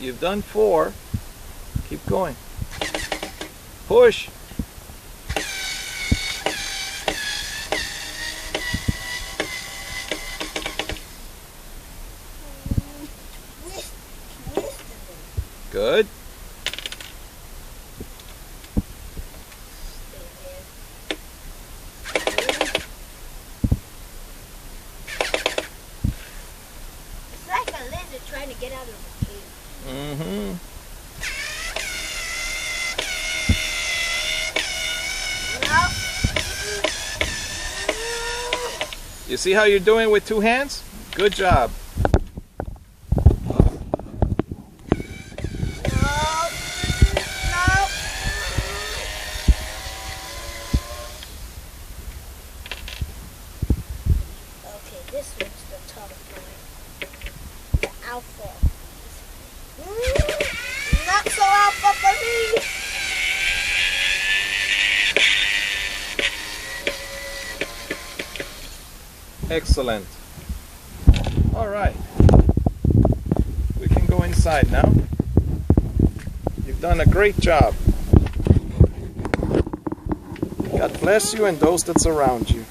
You've done 4. Keep going. Push. Good. It's like a lizard trying to get out of the cave. Mm-hmm. You see how you're doing with 2 hands? Good job. Okay, this one's the top one. The alpha. Not so alpha for me. Excellent. All right. We can go inside now. You've done a great job. God bless you and those that surround you.